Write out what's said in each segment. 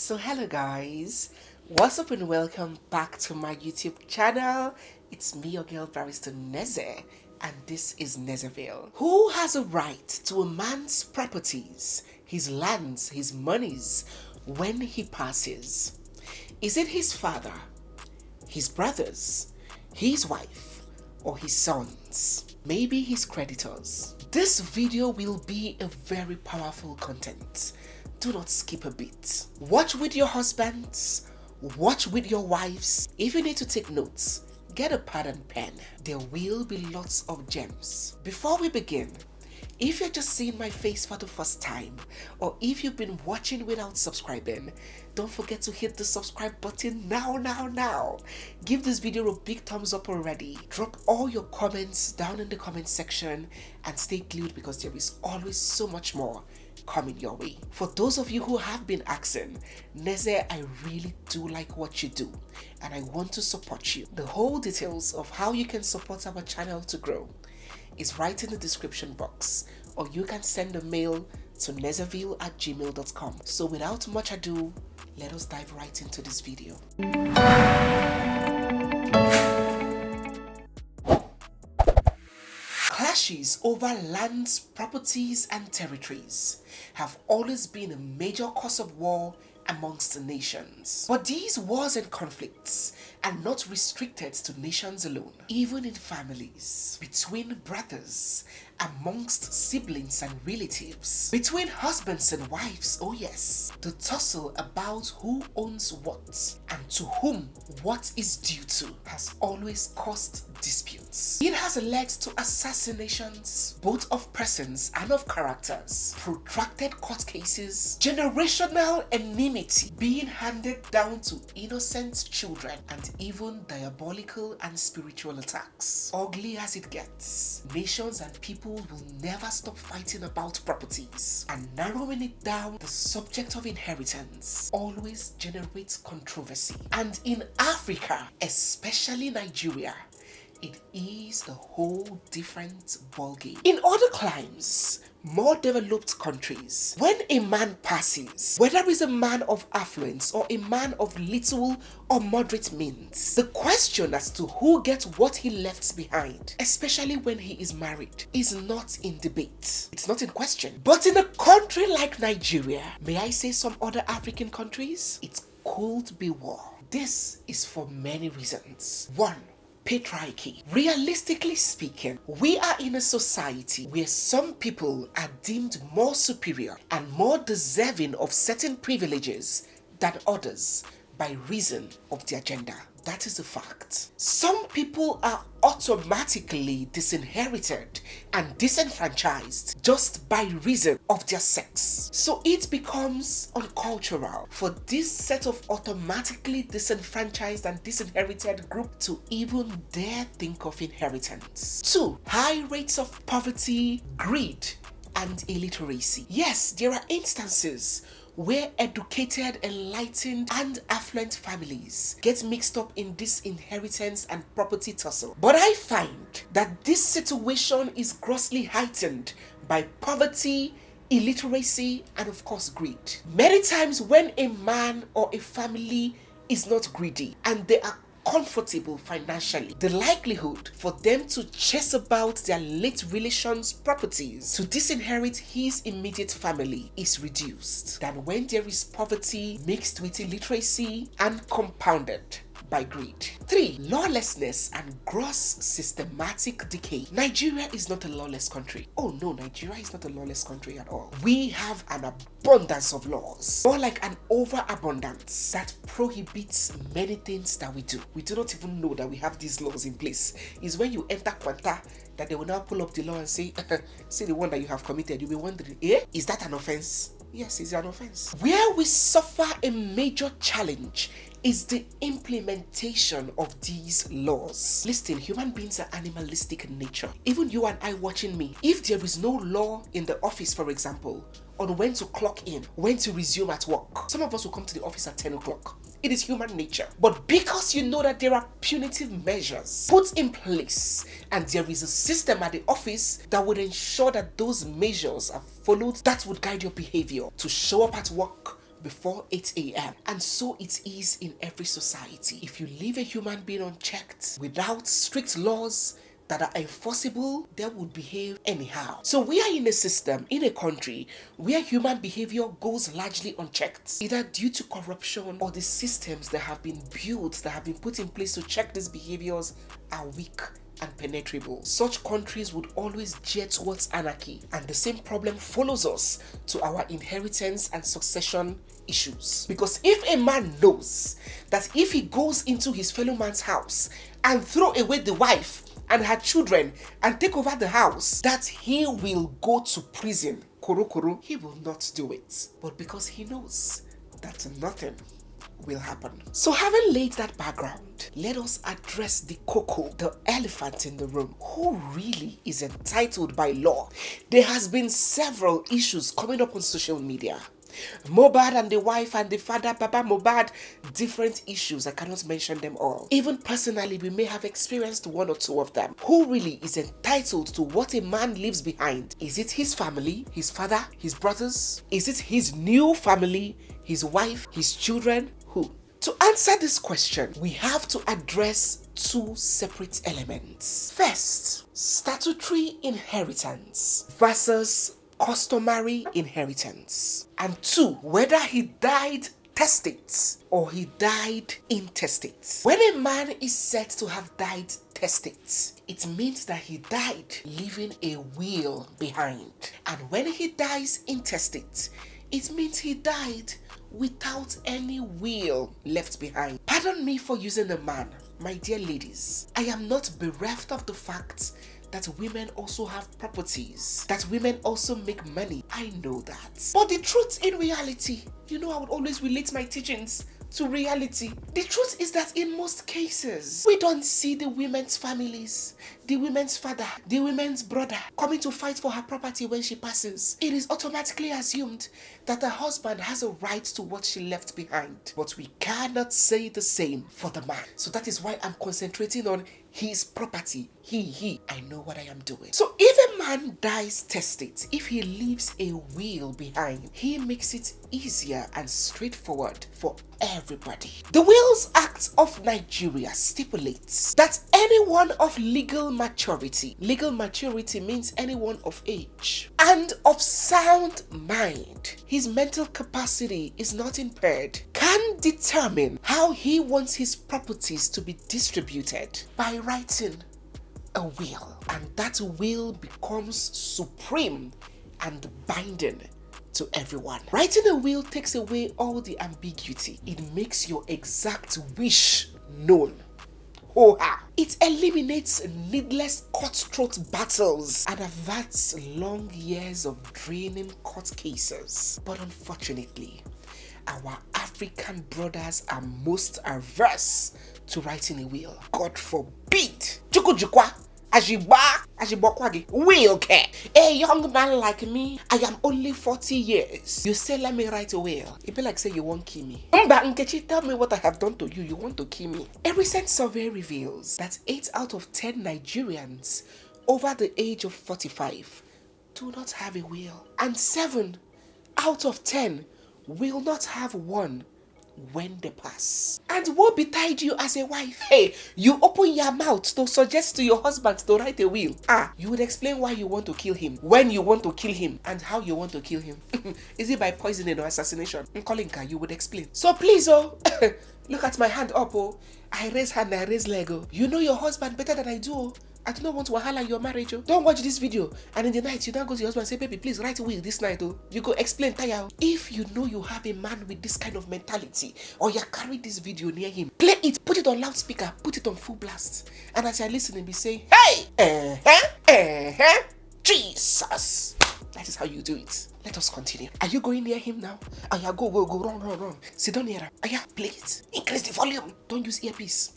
So hello guys, what's up and welcome back to my YouTube channel. It's me, your girl Barrister Neze, and this is Nezeville. Who has a right to a man's properties, his lands, his monies when he passes? Is it his father, his brothers, his wife, or his sons? Maybe his creditors. This video will be a very powerful content. Do not skip a bit. Watch with your husbands, watch with your wives. If you need to take notes, get a pad and pen. There will be lots of gems. Before we begin, if you're just seeing my face for the first time, or if you've been watching without subscribing, don't forget to hit the subscribe button now. Give this video a big thumbs up already. Drop all your comments down in the comment section and stay glued because there is always so much more coming your way. For those of you who have been asking, Neze, I really do like what you do and I want to support you. The whole details of how you can support our channel to grow is right in the description box, or you can send a mail to nezeville@gmail.com. So without much ado, let us dive right into this video. Clashes over lands, properties and territories have always been a major cause of war amongst the nations. But these wars and conflicts are not restricted to nations alone. Even in families, between brothers, amongst siblings and relatives, between husbands and wives, oh yes, the tussle about who owns what and to whom what is due to has always caused disputes. It has led to assassinations, both of persons and of characters, protracted court cases, generational enmity being handed down to innocent children, and even diabolical and spiritual attacks. Ugly as it gets, nations and people will never stop fighting about properties, and narrowing it down, the subject of inheritance always generates controversy. And in Africa, especially Nigeria, it is a whole different ballgame. In other climes, more developed countries, when a man passes, whether he's a man of affluence or a man of little or moderate means, the question as to who gets what he left behind, especially when he is married, is not in debate. It's not in question. But in a country like Nigeria, may I say some other African countries, it could be war. This is for many reasons. One, patriarchy. Realistically speaking, we are in a society where some people are deemed more superior and more deserving of certain privileges than others by reason of their gender. That is a fact. Some people are automatically disinherited and disenfranchised just by reason of their sex. So it becomes uncultural for this set of automatically disenfranchised and disinherited group to even dare think of inheritance. 2. High rates of poverty, greed, and illiteracy. Yes, there are instances where educated, enlightened, and affluent families get mixed up in this inheritance and property tussle. But I find that this situation is grossly heightened by poverty, illiteracy, and of course greed. Many times when a man or a family is not greedy and they are comfortable financially, the likelihood for them to chase about their late relation's properties to disinherit his immediate family is reduced than when there is poverty mixed with illiteracy and compounded by greed. 3. Lawlessness and gross systematic decay. Nigeria is not a lawless country. Oh no, Nigeria is not a lawless country at all. We have an abundance of laws, more like an overabundance that prohibits many things that we do. We do not even know that we have these laws in place. It's when you enter Quanta that they will now pull up the law and say, see the one that you have committed. You'll be wondering, is that an offense? Yes, it's an offense. Where we suffer a major challenge is the implementation of these laws. Listen, human beings are animalistic in nature. Even you and I watching me, if there is no law in the office, for example, on when to clock in, when to resume at work, some of us will come to the office at 10 o'clock. It is human nature. But because you know that there are punitive measures put in place and there is a system at the office that would ensure that those measures are followed, that would guide your behavior to show up at work before 8 a.m. And so it is in every society. If you leave a human being unchecked without strict laws that are enforceable, they would behave anyhow. So we are in a system, in a country, where human behavior goes largely unchecked, either due to corruption or the systems that have been built, that have been put in place to check these behaviors are weak and penetrable. Such countries would always gear towards anarchy, and the same problem follows us to our inheritance and succession issues. Because if a man knows that if he goes into his fellow man's house and throw away the wife and her children and take over the house, that he will go to prison, koro, he will not do it. But because he knows that nothing will happen. So having laid that background, let us address the cocoa, the elephant in the room. Who really is entitled by law? There has been several issues coming up on social media. Mohbad and the wife and the father, Papa Mohbad, different issues. I cannot mention them all. Even personally, we may have experienced one or two of them. Who really is entitled to what a man leaves behind? Is it his family, his father, his brothers? Is it his new family, his wife, his children? Who? To answer this question, we have to address two separate elements. First, statutory inheritance versus customary inheritance. And two, whether he died testate or he died intestate. When a man is said to have died testate, it means that he died leaving a will behind. And when he dies intestate, it means he died without any will left behind. Pardon me for using a man, my dear ladies. I am not bereft of the fact that women also have properties, that women also make money. I know that. But the truth in reality, I would always relate my teachings to reality. The truth is that in most cases, we don't see the women's families, the women's father, the women's brother coming to fight for her property when she passes. It is automatically assumed that the husband has a right to what she left behind. But we cannot say the same for the man. So that is why I'm concentrating on his property. He. I know what I am doing. So if a man dies testate, if he leaves a will behind, he makes it easier and straightforward for everybody. The Wills Act of Nigeria stipulates that anyone of legal maturity means anyone of age, and of sound mind, his mental capacity is not impaired, can determine how he wants his properties to be distributed by writing a will. And that will becomes supreme and binding to everyone. Writing a will takes away all the ambiguity. It makes your exact wish known. It eliminates needless cutthroat battles and averts long years of draining court cases. But unfortunately, our African brothers are most averse to writing a will. God forbid. Will care. A young man like me, I am only 40 years. You say let me write a will. It be like say you won't kill me. Nkechi, tell me what I have done to you. You want to kill me. A recent survey reveals that 8 out of 10 Nigerians over the age of 45 do not have a will. And 7 out of 10 will not have one when they pass. And woe betide you as a wife. Hey, you open your mouth to suggest to your husband to write a will. You would explain why you want to kill him, when you want to kill him, and how you want to kill him. Is it by poisoning or assassination? Nkolinka, you would explain. So please, look at my hand up, I raise hand, I raise leg. You know your husband better than I do. I do not want to wahala your marriage. Don't watch this video and in the night you don't go to your husband and say, baby, please write a will this night. You go explain tire. If you know you have a man with this kind of mentality, or you carry this video near him, play it, put it on loudspeaker, put it on full blast, and as you're listening, be saying, hey, Jesus. That is how you do it. Let us continue. Are you going near him now? Go, run. Sit down near him. Play it. Increase the volume. Don't use earpiece.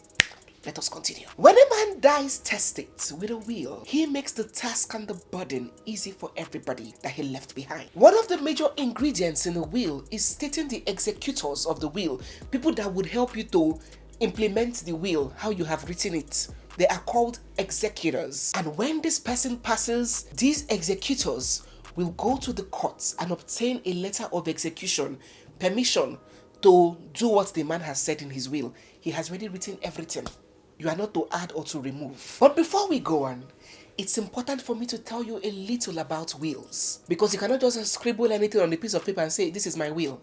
Let us continue. When a man dies testate with a will, he makes the task and the burden easy for everybody that he left behind. One of the major ingredients in a will is stating the executors of the will, people that would help you to implement the will, how you have written it. They are called executors. And when this person passes, these executors will go to the courts and obtain a letter of execution permission to do what the man has said in his will. He has already written everything. You are not to add or to remove. But before we go on, it's important for me to tell you a little about wills. Because you cannot just scribble anything on a piece of paper and say, this is my will.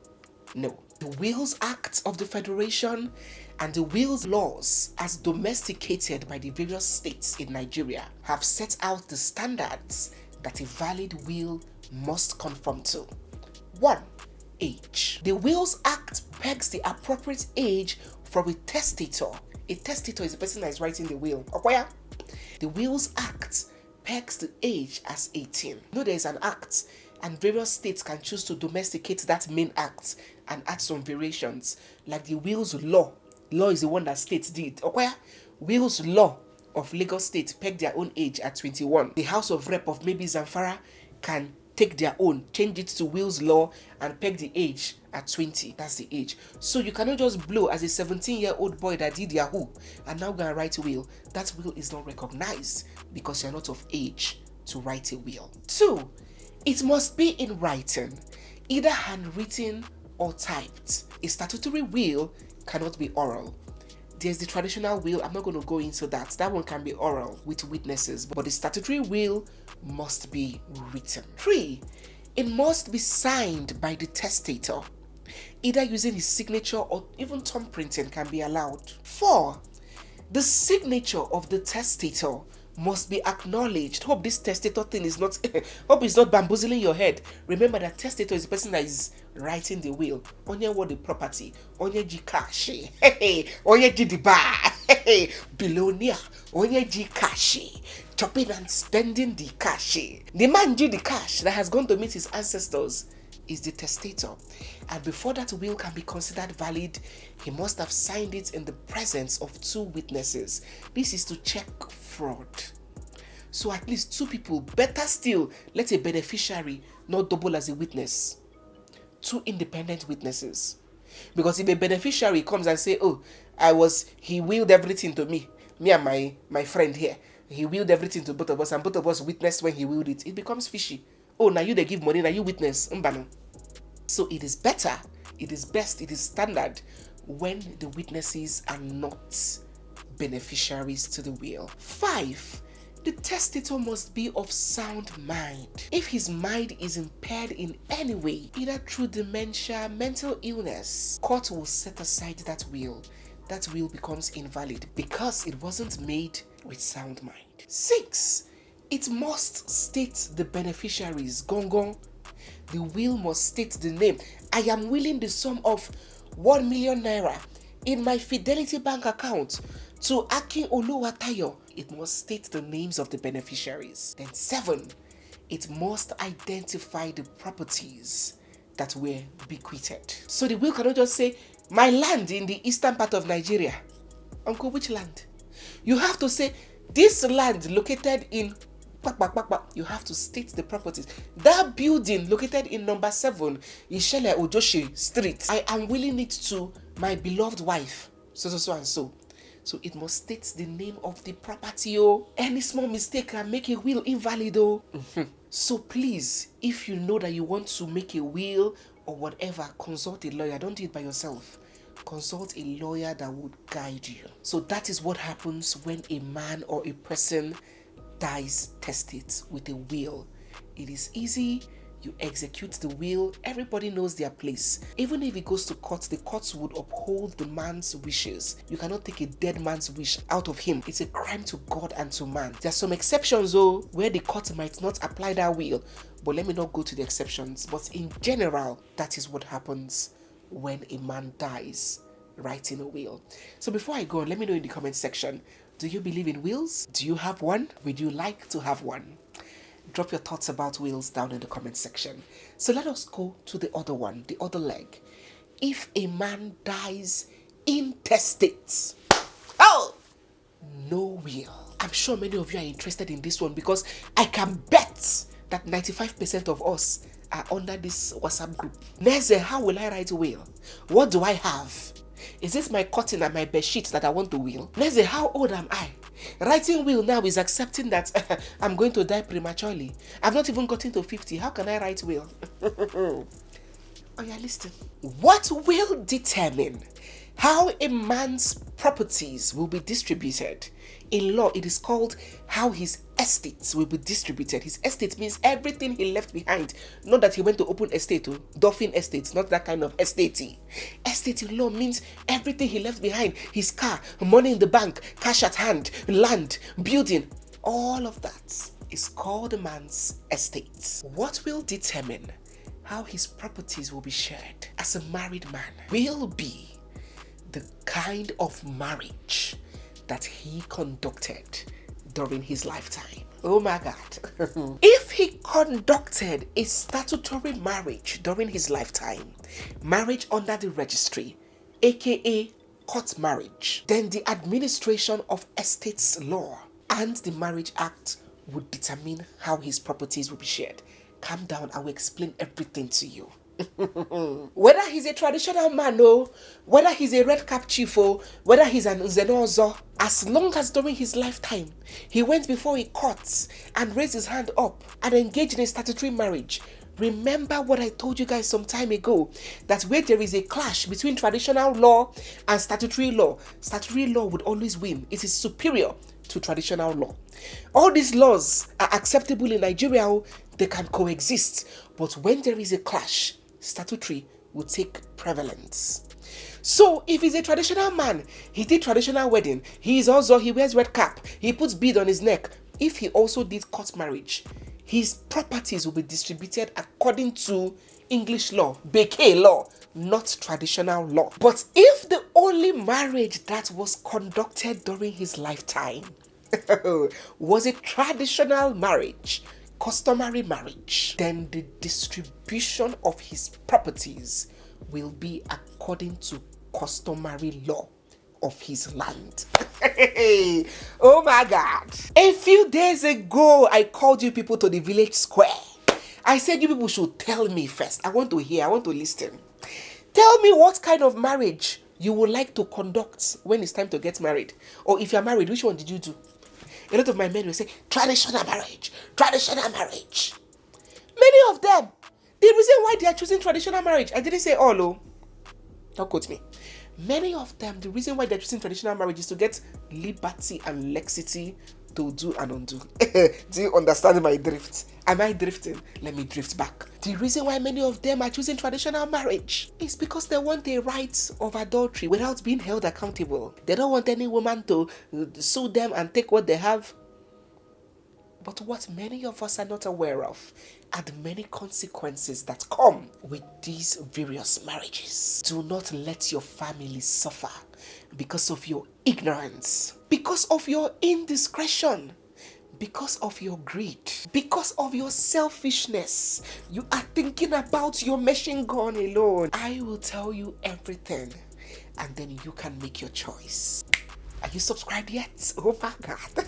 No. The Wills Act of the Federation and the Wills Laws, as domesticated by the various states in Nigeria, have set out the standards that a valid will must conform to. 1. Age. The Wills Act pegs the appropriate age for a testator. A testator is the person that is writing the will. Okay? The Wills Act pegs the age as 18. You know there is an act, and various states can choose to domesticate that main act and add some variations. Like the Wills Law. Law is the one that states did. Okay? Wills Law of Lagos State peg their own age at 21. The House of Rep of maybe Zamfara can take their own, change it to Wills Law and peg the age at 20. That's the age. So you cannot just blow as a 17-year-old boy that did Yahoo and now go and write a will. That will is not recognized because you're not of age to write a will. 2. It must be in writing, either handwritten or typed. A statutory will cannot be oral. There's the traditional will. I'm not going to go into that. That one can be oral with witnesses, but the statutory will must be written. 3. It must be signed by the testator. Either using his signature or even thumb printing can be allowed. 4. The signature of the testator must be acknowledged. Hope this testator thing is not hope it's not bamboozling your head. Remember that testator is the person that is writing the will. Onye what the property, onye ji cash, onye ji the bar, billionaire, onye ji cash, chopping and spending the cash. The man ji the cash that has gone to meet his ancestors is the testator. And before that will can be considered valid, he must have signed it in the presence of 2 witnesses. This is to check fraud. So at least 2 people, better still, let a beneficiary not double as a witness. 2 independent witnesses. Because if a beneficiary comes and say, oh, he willed everything to me and my friend here. He willed everything to both of us and both of us witnessed when he willed it. It becomes fishy. Oh, now you they give money, now you witness. So it is better, it is best, it is standard when the witnesses are not beneficiaries to the will. 5. The testator must be of sound mind. If his mind is impaired in any way, either through dementia, mental illness, court will set aside that will. That will becomes invalid because it wasn't made with sound mind. 6. It must state the beneficiaries. Gong. The will must state the name. I am willing the sum of 1 million naira in my Fidelity Bank account to Akin Oluwatayo. It must state the names of the beneficiaries. Then 7. It must identify the properties that were bequeathed. So the will cannot just say, my land in the eastern part of Nigeria. Uncle, which land? You have to say, this land located in you have to state the properties. That building located in number 7 Ishele Ojoshi Street, I am willing it to my beloved wife, so and so. So it must state the name of the property. Any small mistake can make a will invalid. So please, if you know that you want to make a will or whatever, consult a lawyer. Don't do it by yourself. Consult a lawyer that would guide you. So that is what happens when a man or a person dies testate with a will. It is easy. You execute the will. Everybody knows their place. Even if it goes to court, the courts would uphold the man's wishes. You cannot take a dead man's wish out of him. It's a crime to God and to man. There are some exceptions though, where the court might not apply that will. But let me not go to the exceptions. But in general, that is what happens when a man dies writing a will. So before I go on, let me know in the comment section, do you believe in wills? Do you have one? Would you like to have one? Drop your thoughts about wills down in the comment section. So let us go to the other one, the other leg. If a man dies intestate, no will. I'm sure many of you are interested in this one because I can bet that 95% of us are under this WhatsApp group. Neze, how will I write a will? What do I have? Is this my curtain and my bed sheet that I want to will? Neze, how old am I? Writing will now is accepting that I'm going to die prematurely. I've not even gotten to 50. How can I write will? Oh yeah, listen. What will determine how a man's properties will be distributed? In law, it is called how his estates will be distributed. His estate means everything he left behind. Not that he went to open estate, Dolphin Estates, not that kind of estate. Estate in law means everything he left behind. His car, money in the bank, cash at hand, land, building. All of that is called a man's estate. What will determine how his properties will be shared as a married man will be the kind of marriage that he conducted during his lifetime. Oh my God. If he conducted a statutory marriage during his lifetime, marriage under the registry, aka court marriage, then the administration of estates law and the Marriage Act would determine how his properties will be shared. Calm down, I will explain everything to you. Whether he's a traditional man, whether he's a red cap chief, whether he's an Nzenozo, as long as during his lifetime he went before a court and raised his hand up and engaged in a statutory marriage. Remember what I told you guys some time ago, that where there is a clash between traditional law and statutory law would always win. It is superior to traditional law. All these laws are acceptable in Nigeria, they can coexist, but when there is a clash, statutory will take prevalence. So if he's a traditional man, he did traditional wedding, he wears red cap, he puts bead on his neck. If he also did court marriage, his properties will be distributed according to English law, Beke law, not traditional law. But if the only marriage that was conducted during his lifetime was a traditional marriage, customary marriage, then the distribution of his properties will be according to customary law of his land. Oh my God. A few days ago, I called you people to the village square. I said you people should tell me first. I want to hear, I want to listen. Tell me what kind of marriage you would like to conduct when it's time to get married. Or if you're married, which one did you do? A lot of my men will say, traditional marriage, traditional marriage. Many of them, the reason why they are choosing traditional marriage, I didn't say all, don't quote me. Many of them, the reason why they're choosing traditional marriage is to get liberty and laxity to do and undo. Do you understand my drift? Am I drifting? Let me drift back. The reason why many of them are choosing traditional marriage is because they want the rights of adultery without being held accountable. They don't want any woman to sue them and take what they have. But what many of us are not aware of are the many consequences that come with these various marriages. Do not let your family suffer because of your ignorance, because of your indiscretion, because of your greed, because of your selfishness. You are thinking about your machine gun alone. I will tell you everything and then you can make your choice. Are you subscribed yet? Oh my God.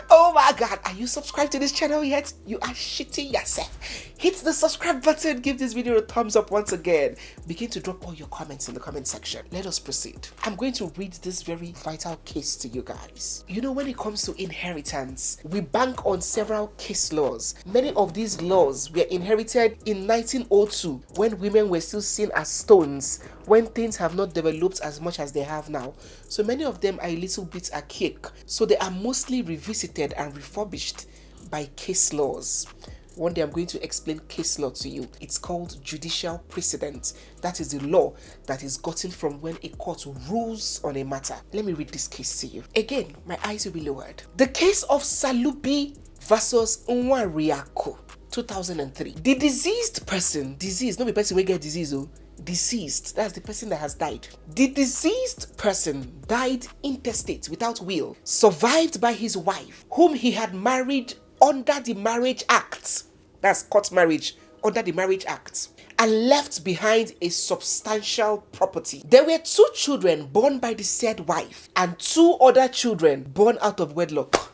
Oh my God. Are you subscribed to this channel yet? You are shitting yourself. Hit the subscribe button. Give this video a thumbs up once again. Begin to drop all your comments in the comment section. Let us proceed. I'm going to read this very vital case to you guys. You know, when it comes to inheritance, we bank on several case laws. Many of these laws were inherited in 1902 when women were still seen as stones, when things have not developed as much as they have now. So many of them are a little bit archaic. So they are mostly revisited and refurbished by case laws. One day I'm going to explain case law to you. It's called judicial precedent. That is the law that is gotten from when a court rules on a matter. Let me read this case to you. Again, my eyes will be lowered. The case of Salubi versus Nwariako, 2003. The deceased person, not the person who get disease, deceased, that's the person that has died. The deceased person died intestate without will, survived by his wife, whom he had married under the Marriage Act. That's court marriage under the Marriage Act, and left behind a substantial property. There were 2 children born by the said wife and 2 other children born out of wedlock.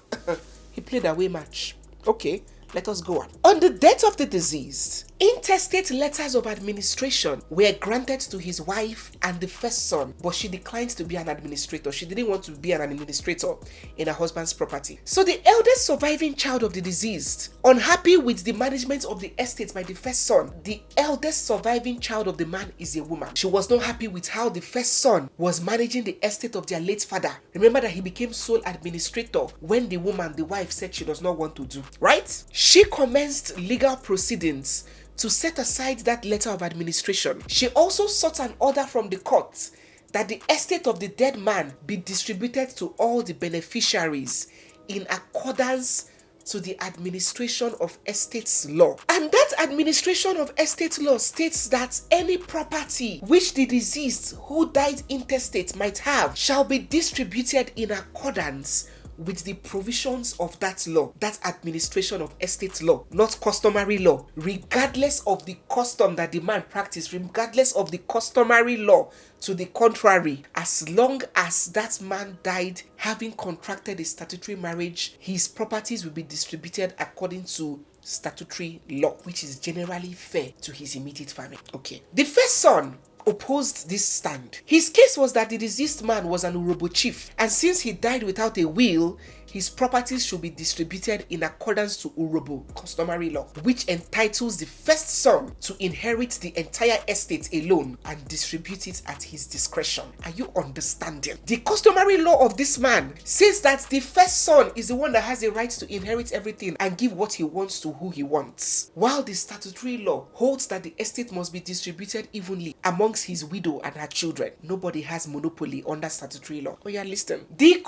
He played away match. Okay, let us go on. On the death of the deceased, Intestate letters of administration were granted to his wife and the first son, but she declined to be an administrator. She didn't want to be an administrator in her husband's property. So the eldest surviving child of the deceased, unhappy with the management of the estate by the first son, the eldest surviving child of the man is a woman. She was not happy with how the first son was managing the estate of their late father. Remember that he became sole administrator when the woman, the wife, said she does not want to do, right? She commenced legal proceedings to set aside that letter of administration. She also sought an order from the court that the estate of the dead man be distributed to all the beneficiaries in accordance to the administration of estates law. And that administration of estate law states that any property which the deceased who died intestate might have shall be distributed in accordance with the provisions of that law, that administration of estate law, not customary law, regardless of the custom that the man practiced, regardless of the customary law to the contrary. As long as that man died having contracted a statutory marriage, his properties will be distributed according to statutory law, which is generally fair to his immediate family. Okay. The first son opposed this stand. His case was that the deceased man was an Urobo chief, and since he died without a will, his properties should be distributed in accordance to Urobo customary law, which entitles the first son to inherit the entire estate alone and distribute it at his discretion. Are you understanding? The customary law of this man says that the first son is the one that has the right to inherit everything and give what he wants to who he wants, while the statutory law holds that the estate must be distributed evenly amongst his widow and her children. Nobody has monopoly under statutory law. Oh yeah, listen. The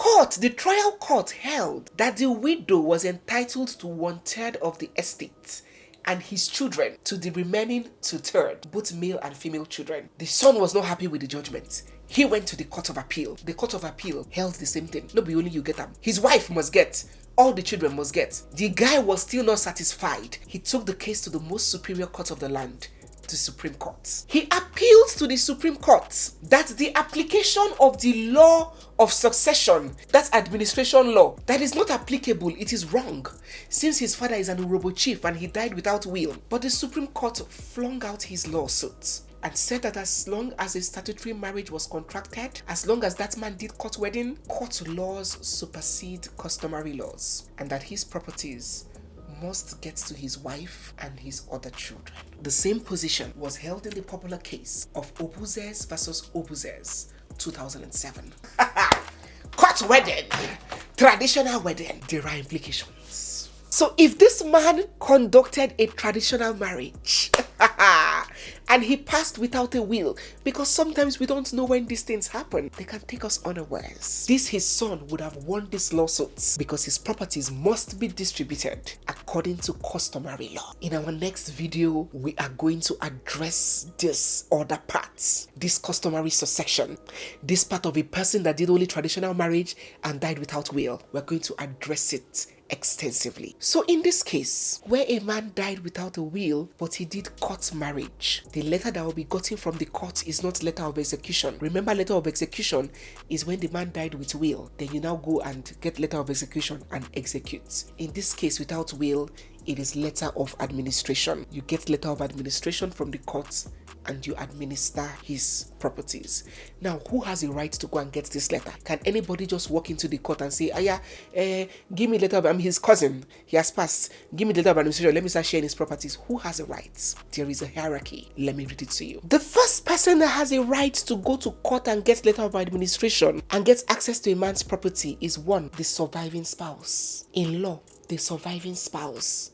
trial court held that the widow was entitled to 1/3 of the estate and his children to the remaining 2/3, both male and female children. The son was not happy with the judgment. He went to the Court of Appeal. The Court of Appeal held the same thing. No be only you get them. His wife must get. All the children must get. The guy was still not satisfied. He took the case to the most superior court of the land, the Supreme Court. He appealed to the Supreme Court that the application of the law of succession, that's administration law, that is not applicable. It is wrong, since his father is an Urobo chief and he died without will. But the Supreme Court flung out his lawsuit and said that as long as a statutory marriage was contracted, as long as that man did court wedding, court laws supersede customary laws, and that his properties must get to his wife and his other children. The same position was held in the popular case of Obuzes versus Obuzes, 2007. Court wedding, traditional wedding, there are implications. So if this man conducted a traditional marriage and he passed without a will, because sometimes we don't know when these things happen, they can take us unawares. His son would have won this lawsuit because his properties must be distributed according to customary law. In our next video, we are going to address this other part, this customary succession, this part of a person that did only traditional marriage and died without will. We're going to address it extensively. So in this case, where a man died without a will, but he did court marriage, the letter that will be gotten from the court is not letter of execution. Remember, letter of execution is when the man died with will. Then you now go and get letter of execution and execute. In this case, without will, it is letter of administration. You get letter of administration from the court and you administer his properties. Now, who has a right to go and get this letter? Can anybody just walk into the court and say, give me letter of, I'm his cousin, he has passed, give me the letter of administration, let me start sharing his properties? Who has a right? There is a hierarchy. Let me read it to you. The first person that has a right to go to court and get letter of administration and get access to a man's property is one, the surviving spouse. In law, the surviving spouse.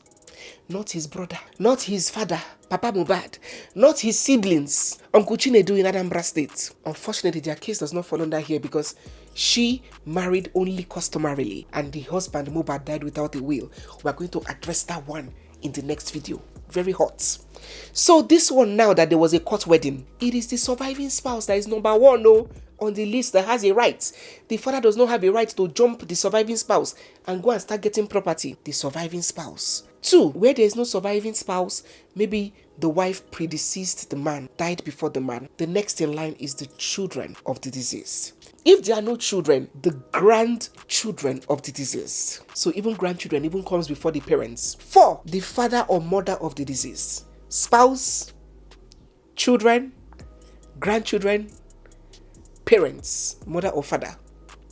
Not his brother, not his father, Papa Mohbad, not his siblings, Uncle Chinedu in Anambra State. Unfortunately, their case does not fall under here because she married only customarily and the husband Mohbad died without a will. We are going to address that one in the next video. Very hot. So this one, now that there was a court wedding, it is the surviving spouse that is number one on the list that has a right. The father does not have a right to jump the surviving spouse and go and start getting property. The surviving spouse. 2, where there is no surviving spouse, maybe the wife predeceased the man, died before the man. The next in line is the children of the deceased. If there are no children, the grandchildren of the deceased. So even grandchildren even comes before the parents. 4, the father or mother of the deceased. spouse, children, grandchildren, parents, mother or father.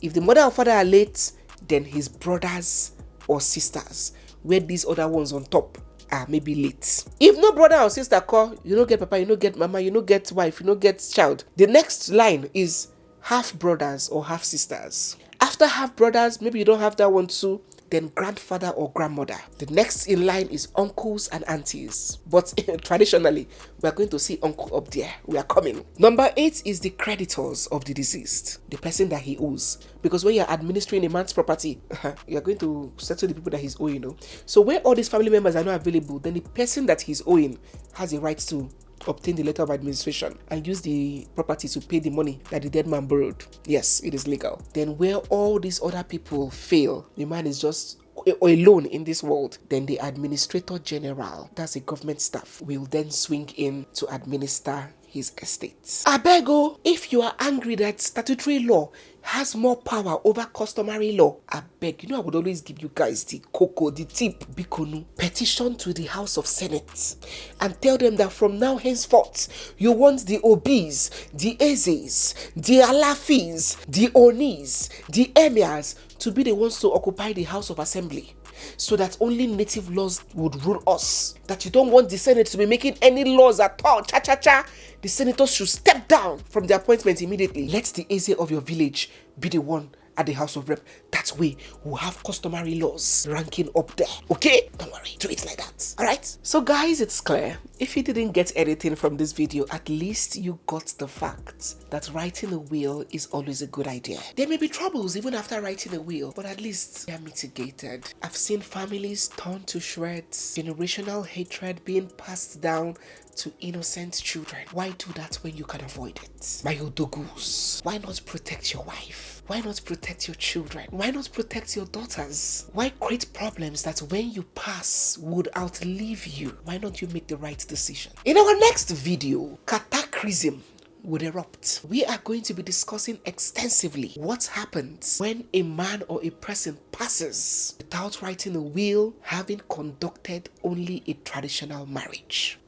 If the mother or father are late, then his brothers or sisters, where these other ones on top are maybe late. If no brother or sister call, you don't get papa, you don't get mama, you don't get wife, you don't get child. The next line is half brothers or half sisters. After half brothers, maybe you don't have that one too, then grandfather or grandmother. The next in line is uncles and aunties. But traditionally, we are going to see uncle up there. We are coming. Number 8 is the creditors of the deceased, the person that he owes. Because when you're administering a man's property, you're going to settle the people that he's owing. So when all these family members are not available, then the person that he's owing has a right to obtain the letter of administration and use the property to pay the money that the dead man borrowed. Yes, it is legal. Then where all these other people fail, the man is just alone in this world, then the administrator general, that's a government staff, will then swing in to administer his estate. Abego, if you are angry that statutory law has more power over customary law, I beg, I would always give you guys the cocoa, the tip, Bikonu. Petition to the House of Senate and tell them that from now henceforth, you want the Obis, the Ezes, the Alafis, the Onis, the Emirs to be the ones to occupy the House of Assembly, so that only native laws would rule us. That you don't want the Senate to be making any laws at all. Cha-cha-cha. The senators should step down from their appointment immediately. Let the Eze of your village be the one at the House of Rep. That way, we'll have customary laws ranking up there. Okay? Don't worry. Do it like that. Alright? So guys, it's clear. If you didn't get anything from this video, at least you got the fact that writing a will is always a good idea. There may be troubles even after writing a will, but at least they are mitigated. I've seen families torn to shreds, generational hatred being passed down to innocent children. Why do that when you can avoid it? My odogus. Why not protect your wife? Why not protect your children? Why not protect your daughters? Why create problems that when you pass would outlive you? Why not you make the right decision? In our next video, cataclysm would erupt. We are going to be discussing extensively what happens when a man or a person passes without writing a will, having conducted only a traditional marriage.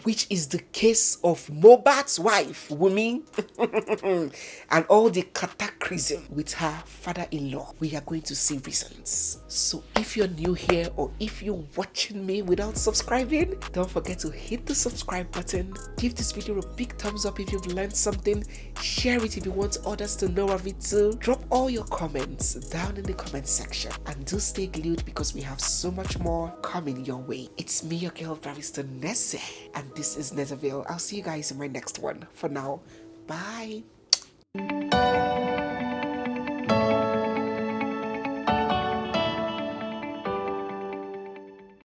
Which is the case of Mohbad's wife, Wunmi, and all the cataclysm with her father-in-law. We are going to see reasons. So if you're new here or if you're watching me without subscribing, don't forget to hit the subscribe button. Give this video a big thumbs up if you've learned something. Share it if you want others to know of it too. Drop all your comments down in the comment section and do stay glued because we have so much more coming your way. It's me, your girl Barrister Nesse, and this is Netherville. I'll see you guys in my next one. For now, bye.